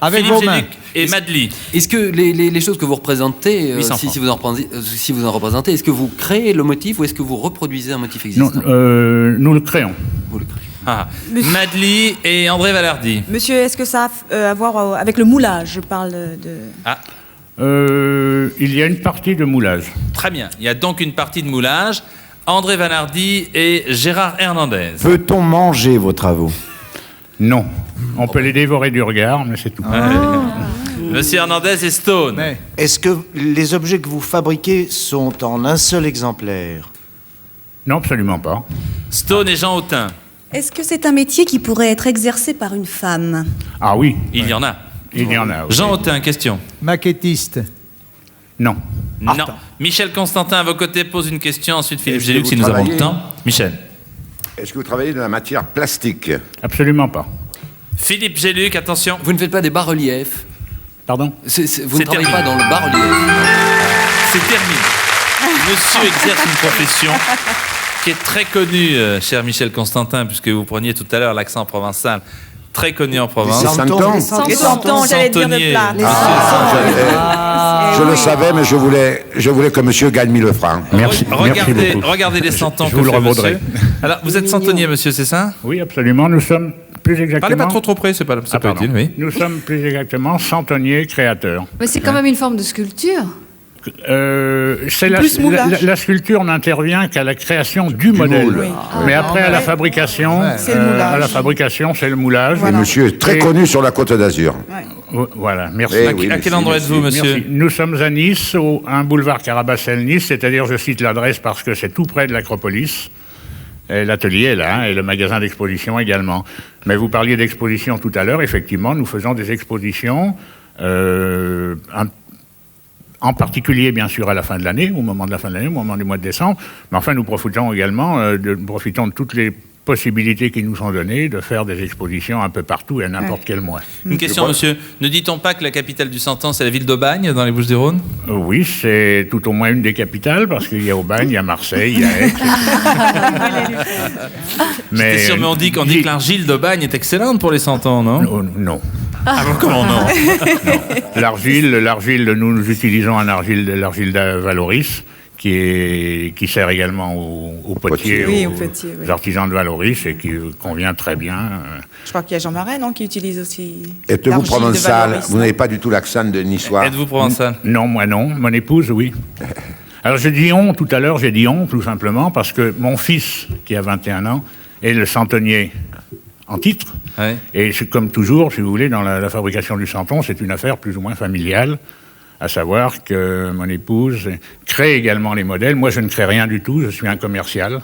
Avec Philippe vos mains. Géluc et Madly. Est-ce que les choses que vous représentez, 800 si vous en représentez, est-ce que vous créez le motif ou est-ce que vous reproduisez un motif Non, existant? nous le créons. Vous le créez. Madly et André Valardi. Monsieur, est-ce que ça a à voir avec le moulage? Je parle de... Il y a une partie de moulage. Très bien. Il y a donc une partie de moulage. André Valardi et Gérard Hernandez. Peut-on manger vos travaux? Non. On peut les dévorer du regard, mais c'est tout. Monsieur Hernandez et Stone. Est-ce que les objets que vous fabriquez sont en un seul exemplaire? Non, absolument pas. Stone et Jean Hautain. Est-ce que c'est un métier qui pourrait être exercé par une femme? Ah oui. Il y en a. Il y en a. Oui. Jean Hautain, question. Maquettiste? Non. Non. Michel Constantin, à vos côtés, pose une question. Ensuite, Philippe Est-ce que Géluc, vous si nous avons le travaillez- temps. Michel. Est-ce que vous travaillez de la matière plastique? Absolument pas. Philippe Géluc, attention. Vous ne faites pas des bas-reliefs? Pardon? Vous ne travaillez pas dans le bas-relief? C'est terminé. Monsieur exerce une profession qui est très connue, cher Michel Constantin, puisque vous preniez tout à l'heure l'accent provençal. Très connu en Provence. Les santons, j'allais dire le plat. Je le savais, mais je voulais que monsieur gagne 1000 francs. Merci. Merci beaucoup. Regardez les santons Je que vous le fait revaudrai. monsieur. Alors, vous êtes santonnier, monsieur, c'est ça? Oui, absolument. Nous sommes plus exactement... Parlez pas trop près, c'est pas pardon. utile, oui. Nous sommes plus exactement santonniers créateurs. Mais c'est quand même une forme de sculpture. C'est Plus moulage. la sculpture n'intervient qu'à la création du modèle. moule. Mais après, à la fabrication, C'est le moulage. à la fabrication, c'est le moulage. Et monsieur est très Et- connu sur la Côte d'Azur. Voilà, merci. Eh À oui, quel merci, endroit merci. êtes-vous, monsieur? Merci. Nous sommes à Nice, un boulevard Carabacel-Nice, c'est-à-dire, je cite l'adresse parce que c'est tout près de l'Acropolis. Et l'atelier est là, et le magasin d'exposition également. Mais vous parliez d'exposition tout à l'heure, effectivement, nous faisons des expositions, en particulier, bien sûr, à la fin de l'année, au moment de la fin de l'année, au moment du mois de décembre. Mais enfin, nous profitons également profitons de toutes les possibilités qui nous sont données de faire des expositions un peu partout et à n'importe quel mois. Une question, monsieur. Ne dit-on pas que la capitale du Santan, c'est la ville d'Aubagne, dans les Bouches-du-Rhône? Oui, c'est tout au moins une des capitales, parce qu'il y a Aubagne, il y a Marseille, il y a Aix. J'étais sûr, mais on dit que l'argile d'Aubagne est excellente pour les Santons, non? Non. Ah bon, comment non? L'argile, nous utilisons l'argile de Valoris, qui sert également aux potiers, Oui, aux potiers, oui. aux artisans de Valoris, et qui convient très bien. Je crois qu'il y a Jean Marais, non, qui utilise aussi. Êtes-vous l'argile de provençal? Valoris. Vous n'avez pas du tout l'accent de niçois. Êtes-vous provençal? Non, moi non. Mon épouse, oui. Alors, je dis on tout à l'heure, j'ai dit on, tout simplement, parce que mon fils, qui a 21 ans, est le santonnier en titre. Ouais. Et c'est comme toujours, si vous voulez, dans la fabrication du santon, c'est une affaire plus ou moins familiale, à savoir que mon épouse crée également les modèles. Moi, je ne crée rien du tout, je suis un commercial.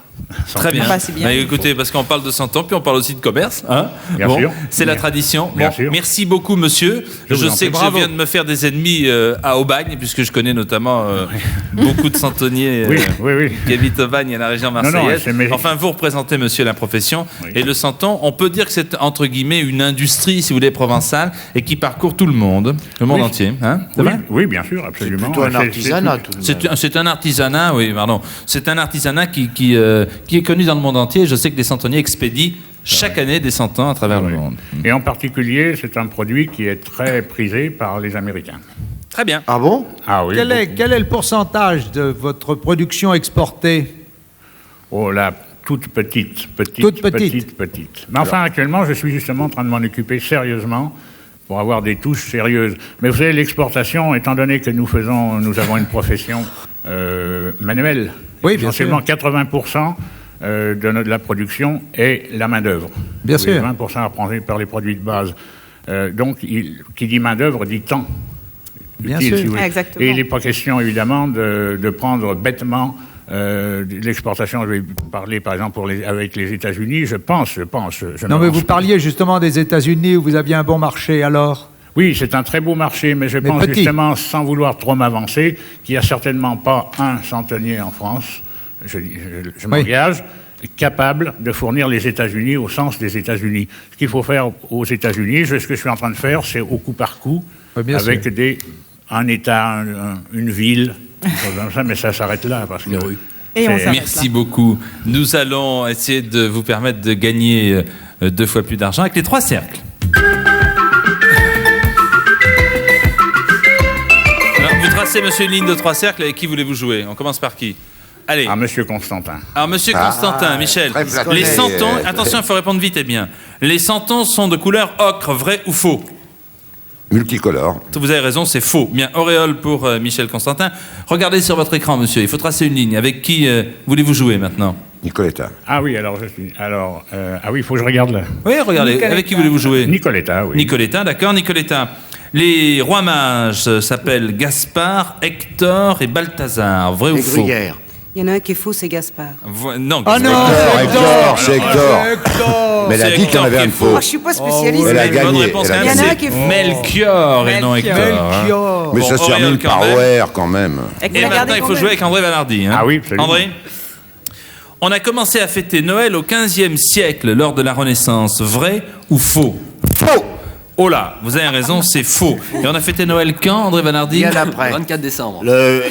Très bien. Ah bah, c'est bien. Bah, écoutez, parce qu'on parle de Santon, puis on parle aussi de commerce. Hein, Bien sûr. C'est la tradition. Bien Bon, sûr. merci beaucoup, monsieur. Je vous en sais prie. que Bravo. je viens de me faire des ennemis à Aubagne, puisque je connais notamment beaucoup de santonniers Oui. qui habitent Aubagne et la région non, marseillaise. c'est Enfin, vous représentez, monsieur, la profession. Oui. Et le Santon, on peut dire que c'est, entre guillemets, une industrie, si vous voulez, provençale, et qui parcourt tout le monde Oui. entier. Hein, c'est Oui, vrai oui, bien sûr, absolument. Plutôt un C'est- artisanat, tout de même. c'est un artisanat, oui, pardon. C'est un artisanat qui est connu dans le monde entier. Je sais que des santonniers expédient chaque année des santons à travers le monde. Et en particulier, c'est un produit qui est très prisé par les Américains. Très bien. Ah bon? Ah oui. Quel beaucoup. est le pourcentage de votre production exportée? Oh, la Toute petite. Toute petite. Mais enfin, actuellement, je suis justement en train de m'en occuper sérieusement pour avoir des touches sérieuses. Mais vous savez, l'exportation, étant donné que nous avons une profession manuelle, oui, bien essentiellement sûr. 80% de la production est la main-d'œuvre. Bien sûr. 20% apprendus par les produits de base. Donc, qui dit main-d'œuvre dit temps. Bien utile, sûr. si vous voulez. Exactement. Et il n'est pas question, évidemment, de prendre bêtement l'exportation. Je vais parler, par exemple, avec les États-Unis. Je pense. Non, mais vous parliez justement des États-Unis où vous aviez un bon marché, alors? Oui, c'est un très beau marché, mais je pense petit. justement, sans vouloir trop m'avancer, qu'il n'y a certainement pas un centenier en France, je m'engage, capable de fournir les États-Unis au sens des États-Unis. Ce qu'il faut faire aux États-Unis, ce que je suis en train de faire, c'est au coup par coup, bien avec sûr. un État, une ville, comme ça, mais ça s'arrête là. Parce que Et on s'arrête Merci beaucoup. Nous allons essayer de vous permettre de gagner 2 fois plus d'argent avec les 3 cercles. Alors, vous tracez, monsieur, une ligne de 3 cercles. Avec qui voulez-vous jouer? On commence par qui? Allez. Ah, monsieur Constantin. Alors, monsieur Constantin, Michel, très flatté. les santons, attention, il faut répondre vite et bien. Les santons sont de couleur ocre, vrai ou faux? Multicolore. Vous avez raison, c'est faux. Bien, auréole pour Michel Constantin. Regardez sur votre écran, monsieur. Il faut tracer une ligne. Avec qui voulez-vous jouer maintenant? Nicoletta. Ah oui, alors je suis. Alors, ah oui, il faut que je regarde là. Oui, regardez. Nicoletta. Avec qui voulez-vous jouer? Nicoletta, oui. Nicoletta, d'accord, Nicoletta. Les rois mages s'appellent Gaspard, Hector et Balthazar. Vrai ou Les faux? gruyères. Il y en a un qui est faux, c'est Gaspard. Non, Ah non, Hector, c'est Hector. Mais elle a C'est dit qu'il y en avait Hector un qui est faux. Oh, je suis pas spécialiste. Elle a Bonne gagné. réponse, Elle a quand Il y en même, a un c'est qui est faux. Melchior et non Hector. hein. Melchior. Mais Bon, ça se termine Auréole, par quand même. Ware quand même. Et maintenant, il faut jouer avec André Valardi. Hein. Ah oui, absolument. André, on a commencé à fêter Noël au XVe siècle, lors de la Renaissance. Vrai ou faux? Faux. Oh là, vous avez raison, c'est faux. Et on a fêté Noël quand, André Valardi? Bien après. 24 décembre.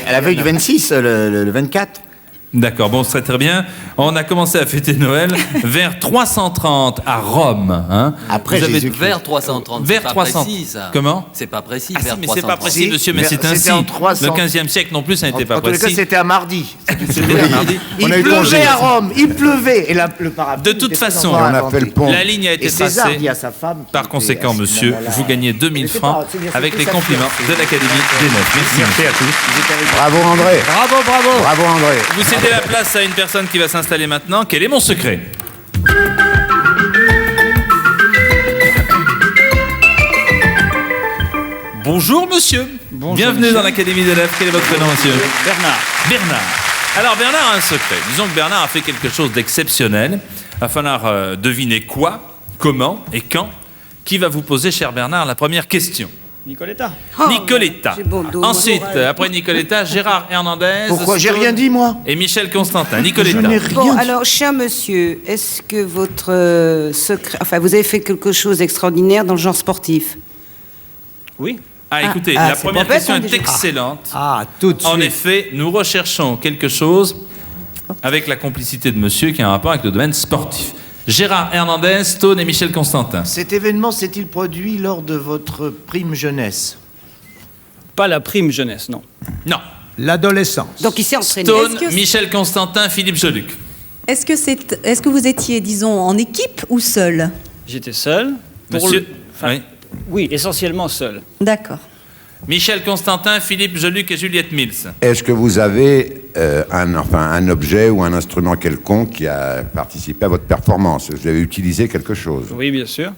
À la veille du 26, le 24. D'accord, bon, c'est très bien. On a commencé à fêter Noël vers 330 à Rome. Hein. Après Vous avez- Jésus-Christ. Vers 330, Vers c'est pas 300. précis, ça. Comment? C'est pas précis, Ah si, vers mais c'est pas 330. précis, Si, monsieur, mais vers- c'est ainsi. c'était en 300. Le 15e siècle non plus, ça n'était pas En tous les cas, précis. c'était un mardi. C'était un mardi. Il On a eu pleuvait congé. à Rome, il pleuvait. Et le parapluie De toute était pas façon, encore on a inventé. fait le pont. La ligne a été Et César tracée. dit à sa femme qu'il Par était conséquent, à ce monsieur, moment-là- vous gagnez 2000 Mais c'est francs pas- c'est avec que les ça compliments fait. de l'Académie des Nefs. Merci. Merci à tous. Bravo André. Bravo, bravo. Bravo André. Vous cédez la place à une personne qui va s'installer maintenant. Quel est mon secret? Bonjour monsieur. Bienvenue dans l'Académie des Nefs. Quel est votre prénom, monsieur? Bernard. Alors Bernard a un secret. Disons que Bernard a fait quelque chose d'exceptionnel. Il va falloir deviner quoi, comment et quand. Qui va vous poser, cher Bernard, la première question? Nicoletta. Nicoletta. j'ai bon dos, Ensuite, bon oreille. après Nicoletta, Gérard Hernandez. Pourquoi? J'ai Stone rien dit, moi. Et Michel Constantin. Nicoletta. Je n'ai rien Bon, dit. alors, cher monsieur, est-ce que votre secret... Enfin, vous avez fait quelque chose d'extraordinaire dans le genre sportif? Oui. Ah, écoutez, Ah, la c'est première pas bête, question hein, est déjà. excellente. Ah, tout de suite. En effet, nous recherchons quelque chose avec la complicité de monsieur qui a un rapport avec le domaine sportif. Gérard Hernandez, Stone et Michel Constantin. Cet événement s'est-il produit lors de votre prime jeunesse? Pas la prime jeunesse, non. Non. L'adolescence. Donc, il s'est entraîné. Stone, Est-ce que- Michel Constantin, Philippe Geluc. Est-ce que vous étiez, disons, en équipe ou seul? J'étais seul. Monsieur. Oui. Oui, essentiellement seul. D'accord. Michel Constantin, Philippe Geluc et Juliette Mills. Est-ce que vous avez un objet ou un instrument quelconque qui a participé à votre performance? Vous avez utilisé quelque chose? Oui, bien sûr.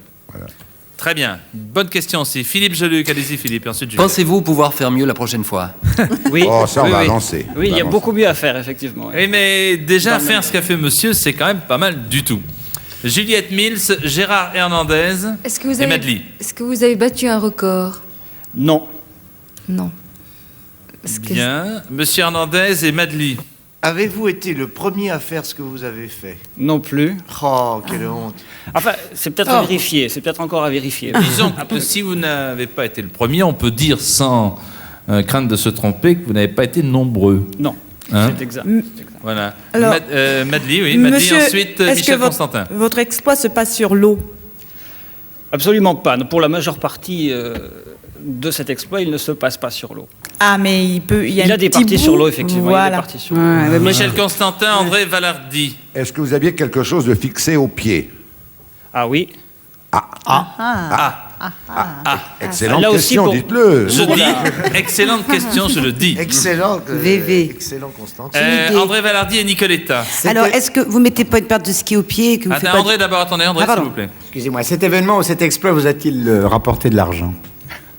Très bien. Bonne question aussi. Philippe Geluc, allez-y Philippe, et ensuite Juliette. Pensez-vous pouvoir faire mieux la prochaine fois? Oui. Oh, ça, on oui, va oui. avancer. Oui, il y a Avancer. beaucoup mieux à faire, effectivement. Oui, mais déjà, Dans le faire même- ce qu'a fait monsieur, c'est quand même pas mal du tout. Juliette Mills, Gérard Hernandez Est-ce que vous et avez, Madely. est-ce que vous avez battu un record? Non. Non. Est-ce que- Bien. Monsieur Hernandez et Madely. Avez-vous été le premier à faire ce que vous avez fait? Non plus. Oh, quelle honte. Enfin, c'est peut-être à vérifier. C'est peut-être encore à vérifier. Disons que si vous n'avez pas été le premier, on peut dire sans crainte de se tromper que vous n'avez pas été nombreux. Non. Hein? C'est exact. Voilà. Alors, Madely, oui. Madely, Monsieur, ensuite est-ce Michel que votre, Constantin. votre exploit se passe sur l'eau? Absolument pas. Pour la majeure partie de cet exploit, il ne se passe pas sur l'eau. Ah, mais il a des parties sur l'eau, effectivement. Il y a des parties sur l'eau. Michel Constantin, André Valardi. Est-ce que vous aviez quelque chose de fixé au pied? Ah oui. Excellente Là aussi, question, dites-le. Je dis, excellente question, je le dis. Excellent. VV. Excellent, Constantin. André Valardi et Nicoletta. Alors, est-ce que vous mettez pas une paire de ski au pied et que vous faites pas André d'abord, attendez, André, s'il vous plaît. Excusez-moi, cet événement ou cet exploit vous a-t-il rapporté de l'argent?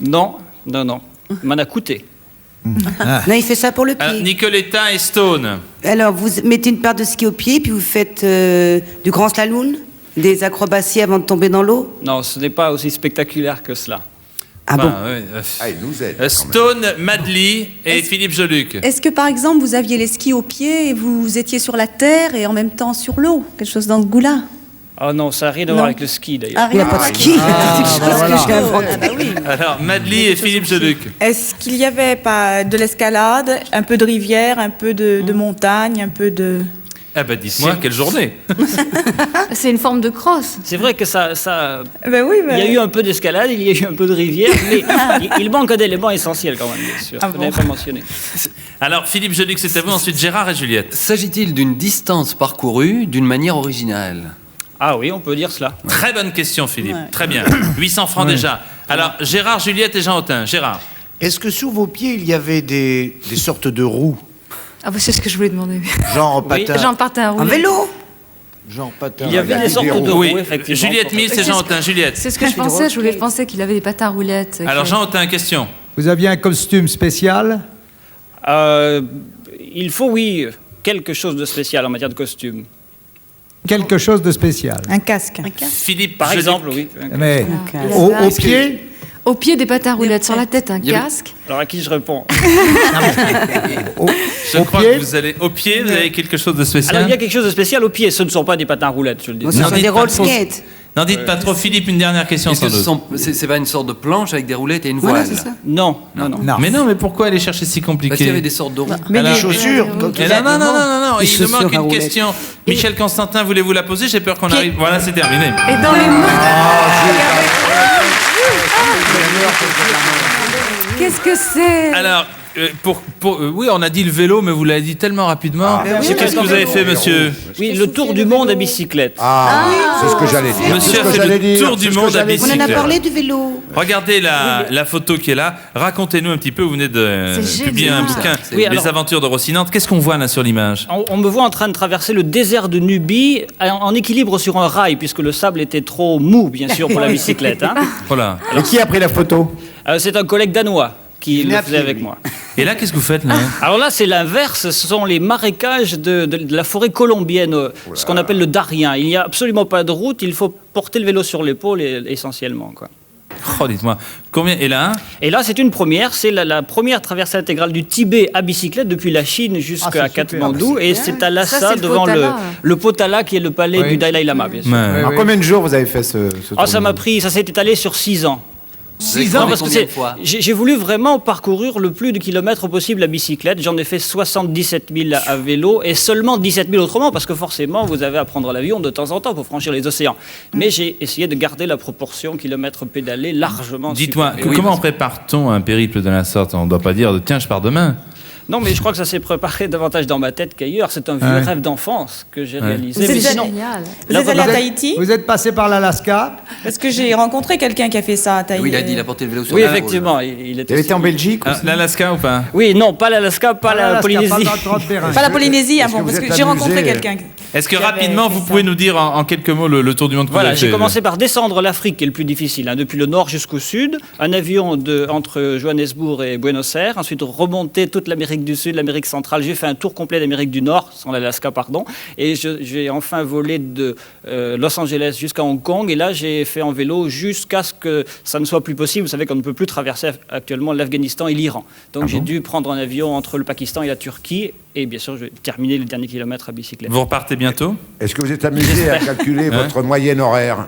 Non. Il m'en a coûté. Non, il fait ça pour le pied. Nicoletta et Stone. Alors, vous mettez une paire de ski au pied, puis vous faites du grand slalom, des acrobaties avant de tomber dans l'eau? Non, ce n'est pas aussi spectaculaire que cela. Ah bon? Il nous aide. Stone, Madly et Philippe Geluc. Est-ce que par exemple vous aviez les skis au pied et vous étiez sur la terre et en même temps sur l'eau? Quelque chose dans ce goût-là? Oh non, ça n'a rien à voir avec le ski d'ailleurs. Ah, rien à voir avec le ski. Alors, Madly et Philippe Geluc. Est-ce qu'il n'y avait pas de l'escalade, un peu de rivière, un peu de montagne, un peu de... Ah bah dites-moi, quelle journée. C'est une forme de cross. C'est vrai que ça Ben oui, il y a eu un peu d'escalade, il y a eu un peu de rivière, mais il manque d'éléments essentiels quand même, bien sûr. Vous n'avez pas mentionné. Alors, Philippe Geluc, c'est à vous, ensuite Gérard et Juliette. S'agit-il d'une distance parcourue d'une manière originale? Ah oui, on peut dire cela. Très bonne question, Philippe. Très bien. 800 francs déjà. Alors, Gérard, Juliette et Jean Autin. Gérard. Est-ce que sous vos pieds, il y avait des sortes de roues? Ah bah c'est ce que je voulais demander. Genre en patin? Genre patin à rouler. En vélo? Genre patin. Il y avait des sortes de roues, Oui, effectivement. Juliette Mills et Jean Autin. Juliette. C'est ce que je pensais. Je pensais qu'il avait des patins à roulettes. Alors, Jean Autin, question. Vous aviez un costume spécial? Il faut, oui, quelque chose de spécial en matière de costume. Quelque chose de spécial. Un casque. Philippe, par exemple, oui. Mais Au pied? Au pied des patins à roulettes, sur la tête un casque. Alors à qui je réponds? Je crois que vous allez au pied, vous avez quelque chose de spécial. Alors il y a quelque chose de spécial au pied, ce ne sont pas des patins à roulettes, je le dis. Ce sont des roll skates. N'en dites pas trop, Philippe, une dernière question sans doute. C'est pas une sorte de planche avec des roulettes et une Voilà, voile? c'est ça. Non. Mais non, mais pourquoi aller chercher si compliqué? Parce qu'il y avait des sortes de roues. Mais les chaussures. Non, il nous manque une question. Michel Constantin, voulez-vous la poser? J'ai peur qu'on arrive. Voilà, c'est terminé. Et dans les Qu'est-ce que c'est? Alors, oui, on a dit le vélo, mais vous l'avez dit tellement rapidement. Qu'est-ce que vous avez fait, monsieur? Oui, le tour du monde à bicyclette. C'est ce que j'allais dire. Monsieur a fait le tour du monde à On en bicyclette. a parlé du vélo. Regardez la photo qui est là. Racontez-nous un petit peu. Vous venez de publier un bouquin, Les Aventures de Rocinante. Qu'est-ce qu'on voit là sur l'image? On me voit en train de traverser le désert de Nubie en équilibre sur un rail, puisque le sable était trop mou, bien sûr, pour la bicyclette. Hein. Voilà. Et qui a pris la photo? C'est un collègue danois qui le faisait avec moi. Et là, qu'est-ce que vous faites là? Alors là, c'est l'inverse. Ce sont les marécages de la forêt colombienne, ce qu'on appelle le Darien. Il n'y a absolument pas de route. Il faut porter le vélo sur l'épaule essentiellement, quoi. Oh, dites-moi, combien? Et là? Et là, c'est une première. C'est la première traversée intégrale du Tibet à bicyclette depuis la Chine jusqu'à Katmandou. Et c'est à Lhasa, devant le Potala, qui est le palais du Dalai Lama, bien sûr. En combien de jours vous avez fait ce tour? Ça s'est étalé sur 6 ans. 6 ans, parce que j'ai voulu vraiment parcourir le plus de kilomètres possible à bicyclette. J'en ai fait 77 000 à vélo et seulement 17 000 autrement, parce que forcément, vous avez à prendre l'avion de temps en temps pour franchir les océans. Mais j'ai essayé de garder la proportion kilomètres pédalés largement. Dites-moi, comment prépare-t-on un périple de la sorte? On ne doit pas dire, tiens, je pars demain. Non, mais je crois que ça s'est préparé davantage dans ma tête qu'ailleurs. C'est un vieux rêve d'enfance que j'ai réalisé. C'est Mais génial. Vous êtes allé à Tahiti? Vous êtes passé par l'Alaska? Parce que j'ai rencontré quelqu'un qui a fait ça à Tahiti. Oui, il a porté le vélo sur Oui, l'épaule. effectivement. Il était Vous avez été en Belgique aussi? L'Alaska ou pas? Oui, non, pas l'Alaska, pas la Polynésie. Pas la Polynésie, bon, parce que j'ai rencontré quelqu'un. Est-ce que rapidement, vous pouvez nous dire en quelques mots le tour du monde que vous Voilà, avez j'ai fait? commencé par descendre l'Afrique, qui est le plus difficile, depuis le nord jusqu'au sud. Un avion entre Johannesburg et Buenos Aires. Ensuite, remonter toute l'Amérique du Sud, l'Amérique centrale. J'ai fait un tour complet d'Amérique du Nord, sans l'Alaska, pardon. Et j'ai enfin volé de Los Angeles jusqu'à Hong Kong. Et là, j'ai fait en vélo jusqu'à ce que ça ne soit plus possible. Vous savez qu'on ne peut plus traverser actuellement l'Afghanistan et l'Iran. Donc j'ai dû prendre un avion entre le Pakistan et la Turquie. Et bien sûr, je vais terminer les derniers kilomètres à bicyclette. Vous repartez bientôt? Est-ce que vous êtes amusé à calculer votre moyenne horaire?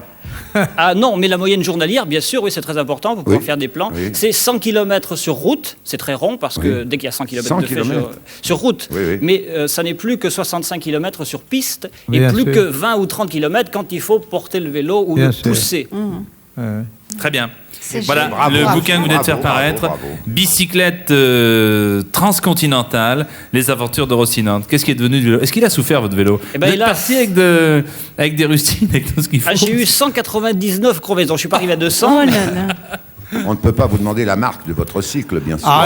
Ah non, mais la moyenne journalière, bien sûr, oui, c'est très important pour pouvoir faire des plans. Oui. C'est 100 km sur route, c'est très rond parce que dès qu'il y a 100 km de fait sur route, mais ça n'est plus que 65 km sur piste et plus que 20 ou 30 km quand il faut porter le vélo ou le pousser. Très bien. C'est Voilà génial. Bravo, le bravo, bouquin que vous venez de faire bravo, paraître. bravo. Bicyclette transcontinentale, les aventures de Rocinante. Qu'est-ce qui est devenu du vélo? Est-ce qu'il a souffert votre vélo? Eh ben, Vous êtes il a- parti avec des rustines, avec tout ce qu'il faut. Ah, j'ai eu 199 crevaisons, je suis pas arrivé à 200. Oh là là. On ne peut pas vous demander la marque de votre cycle, bien sûr. Ah,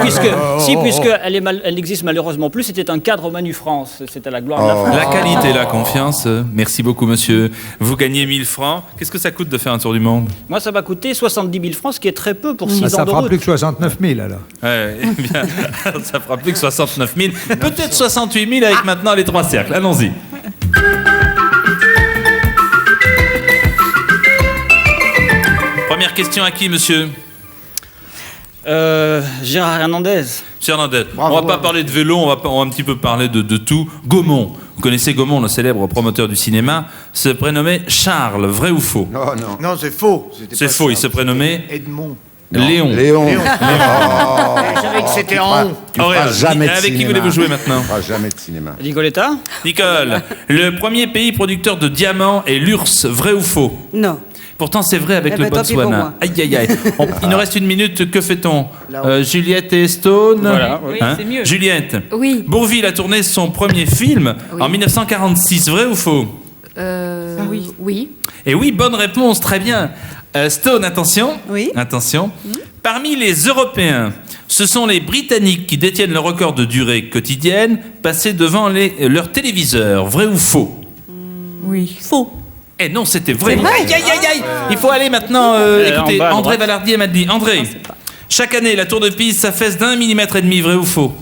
Puisque elle n'existe malheureusement plus, c'était un cadre Manu France. C'était la gloire de la France. La qualité, la confiance. Merci beaucoup, monsieur. Vous gagnez 1000 francs. Qu'est-ce que ça coûte de faire un tour du monde? Moi, ça m'a coûté 70 000 francs, ce qui est très peu pour 6 Ah, ans ça de fera route. plus que 69 000 alors. Ouais, eh bien, ça fera plus que 69 000. Peut-être 68 000 avec maintenant les 3 cercles. Allons-y. Première question à qui, monsieur? Gérard Hernandez. Monsieur Hernandez, on va pas parler de vélo, on va un petit peu parler de tout. Gaumont, vous connaissez Gaumont, le célèbre promoteur du cinéma, se prénommait Charles, vrai ou faux? Oh non. Non, c'est faux. C'était C'est pas faux, ça. il se prénommait Edmond. Léon. Léon. Je savais que c'était en haut. Tu feras jamais de avec qui cinéma. voulez-vous jouer maintenant? Tu feras jamais de cinéma. Nicoletta. Nicole, le premier pays producteur de diamants est l'URSS, vrai ou faux? Non. Pourtant, c'est vrai avec Eh le ben, tant pis pour Botswana. moi. Aïe, aïe, aïe. Il nous reste une minute. Que fait-on? Là-haut. Juliette et Stone. Voilà, oui. Hein? C'est mieux. Juliette. Oui. Bourvil a tourné son premier film Oui. en 1946. Vrai ou faux? Oui. Oui. Et oui, bonne réponse. Très bien. Stone, attention. Oui. Attention. Parmi les Européens, ce sont les Britanniques qui détiennent le record de durée quotidienne passée devant leurs téléviseurs. Vrai ou faux? Oui. Faux. Eh non, c'était vrai. C'est vrai. Aïe, aïe, aïe, aïe. Il faut aller maintenant écouter en bas à André droite. Valardier et Madly. André, chaque année, la tour de Pise s'affaisse d'1,5 mm, vrai ou faux?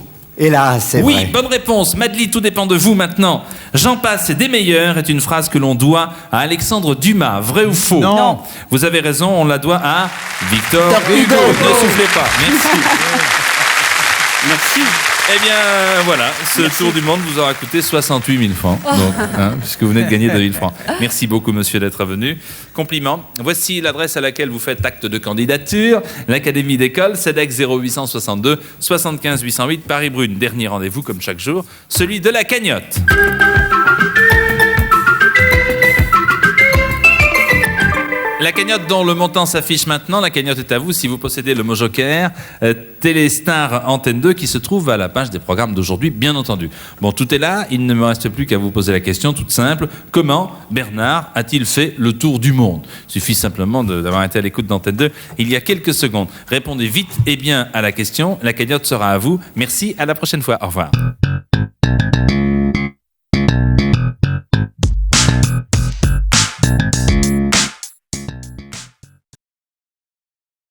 Et là, c'est Oui, vrai. bonne réponse. Madly, tout dépend de vous maintenant. J'en passe et des meilleurs est une phrase que l'on doit à Alexandre Dumas. Vrai ou faux? Non. Vous avez raison, on la doit à Victor Hugo. Ne soufflez pas. Merci. Merci. Eh bien, voilà, ce tour du monde vous aura coûté 68 000 francs, donc, puisque vous venez de gagner 2 000 francs. Merci beaucoup, monsieur, d'être venu. Compliment. Voici l'adresse à laquelle vous faites acte de candidature. L'Académie d'école, CEDEX 0862 75 808 Paris-Brune. Dernier rendez-vous, comme chaque jour, celui de la cagnotte. La cagnotte dont le montant s'affiche maintenant, la cagnotte est à vous si vous possédez le mot joker Téléstar Antenne 2 qui se trouve à la page des programmes d'aujourd'hui, bien entendu. Bon, tout est là, il ne me reste plus qu'à vous poser la question toute simple. Comment Bernard a-t-il fait le tour du monde? Il suffit simplement d'avoir été à l'écoute d'Antenne 2 il y a quelques secondes. Répondez vite et bien à la question, la cagnotte sera à vous. Merci, à la prochaine fois. Au revoir.